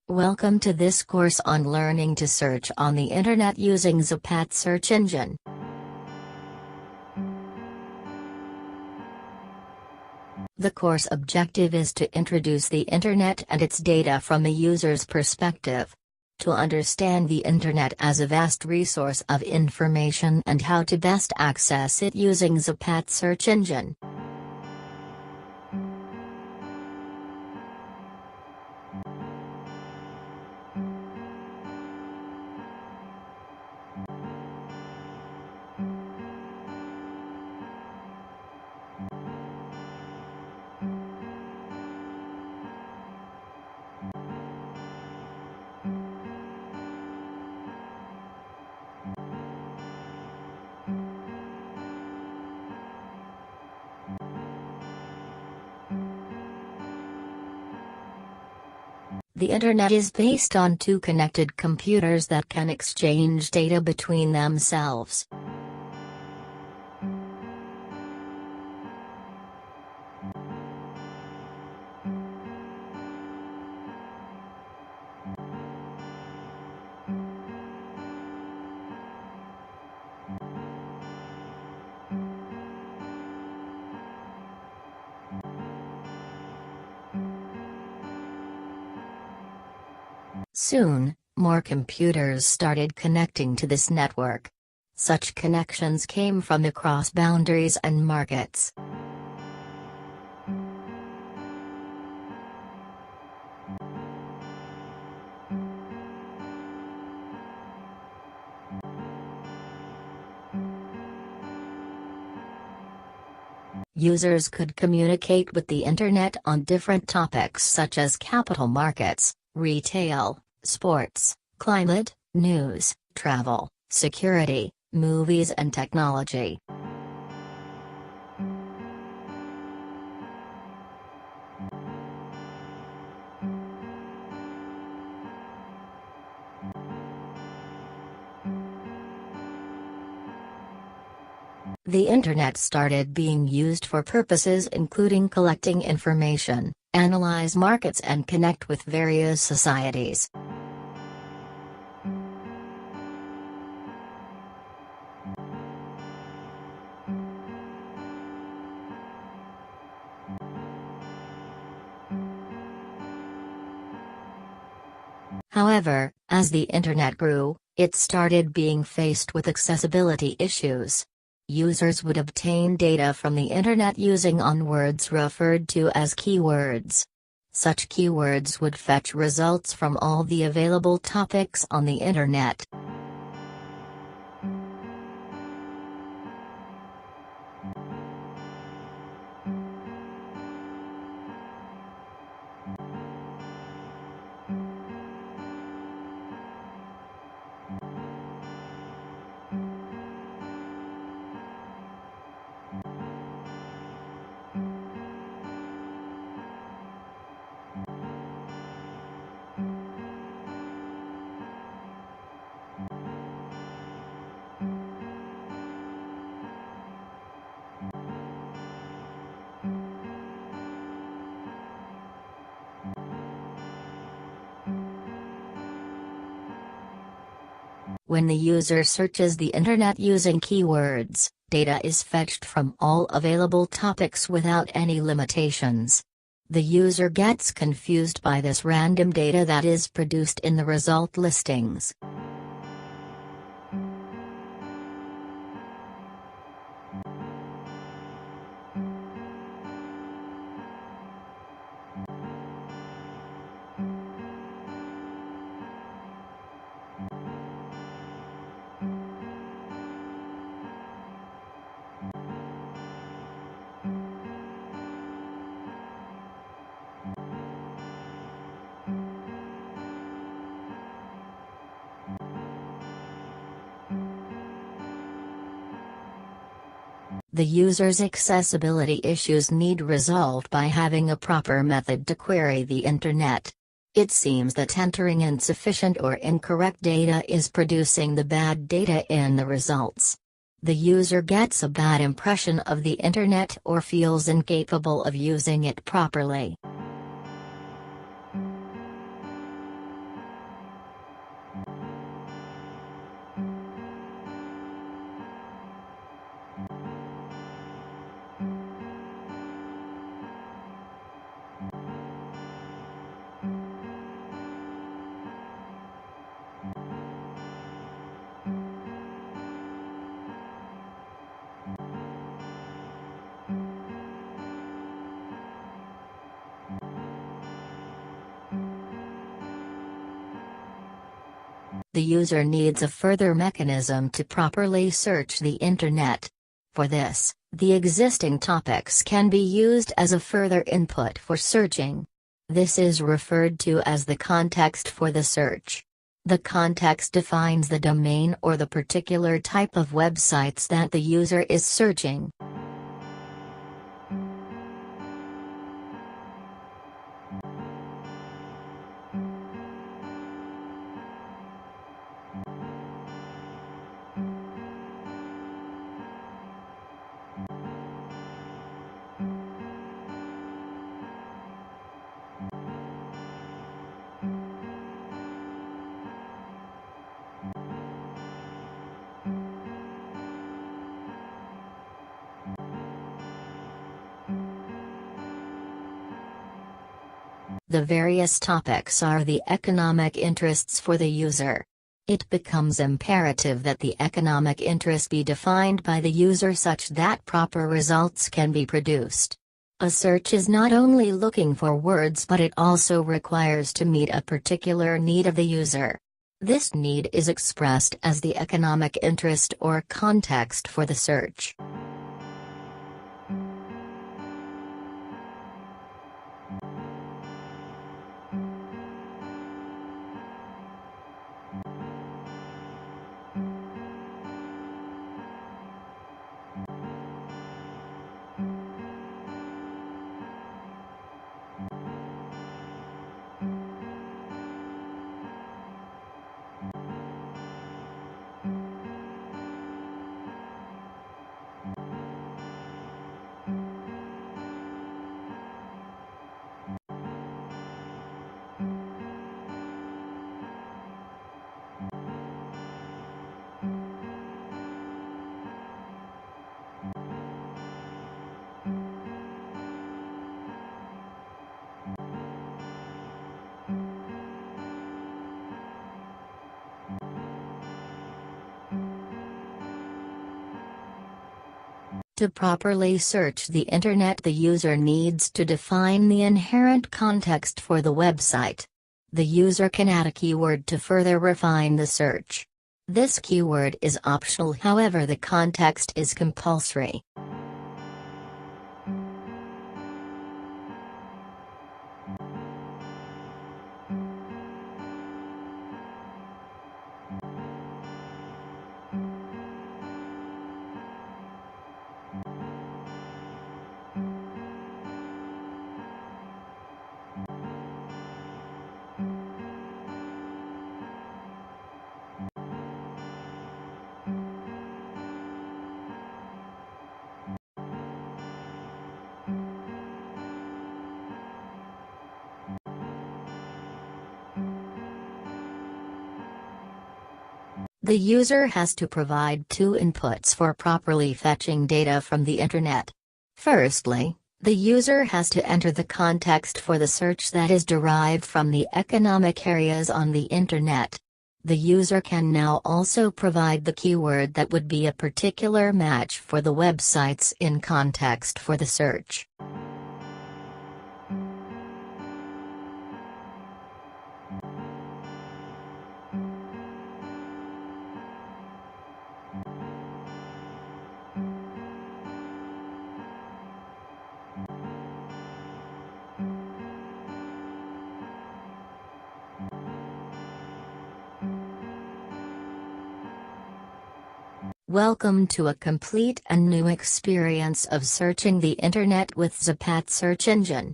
Welcome to this course on learning to search on the Internet using Zapaat search engine. The course objective is to introduce the Internet and its data from the user's perspective. To understand the Internet as a vast resource of information and how to best access it using Zapaat search engine. The Internet is based on two connected computers that can exchange data between themselves. Soon, more computers started connecting to this network. Such connections came from across boundaries and markets. Users could communicate with the Internet on different topics such as capital markets, retail, sports, climate, news, travel, security, movies and technology. The Internet started being used for purposes including collecting information, analyze markets and connect with various societies. However, as the Internet grew, it started being faced with accessibility issues. Users would obtain data from the Internet using on words referred to as keywords. Such keywords would fetch results from all the available topics on the Internet. When the user searches the Internet using keywords, data is fetched from all available topics without any limitations. The user gets confused by this random data that is produced in the result listings. The user's accessibility issues need resolved by having a proper method to query the Internet. It seems that entering insufficient or incorrect data is producing the bad data in the results. The user gets a bad impression of the Internet or feels incapable of using it properly. The user needs a further mechanism to properly search the Internet. For this, the existing topics can be used as a further input for searching. This is referred to as the context for the search. The context defines the domain or the particular type of websites that the user is searching. The various topics are the economic interests for the user. It becomes imperative that the economic interest be defined by the user such that proper results can be produced. A search is not only looking for words, but it also requires to meet a particular need of the user. This need is expressed as the economic interest or context for the search. To properly search the Internet, the user needs to define the inherent context for the website. The user can add a keyword to further refine the search. This keyword is optional, however, the context is compulsory. The user has to provide two inputs for properly fetching data from the Internet. Firstly, the user has to enter the context for the search that is derived from the economic areas on the Internet. The user can now also provide the keyword that would be a particular match for the websites in context for the search. Welcome to a complete and new experience of searching the Internet with Zapaat search engine.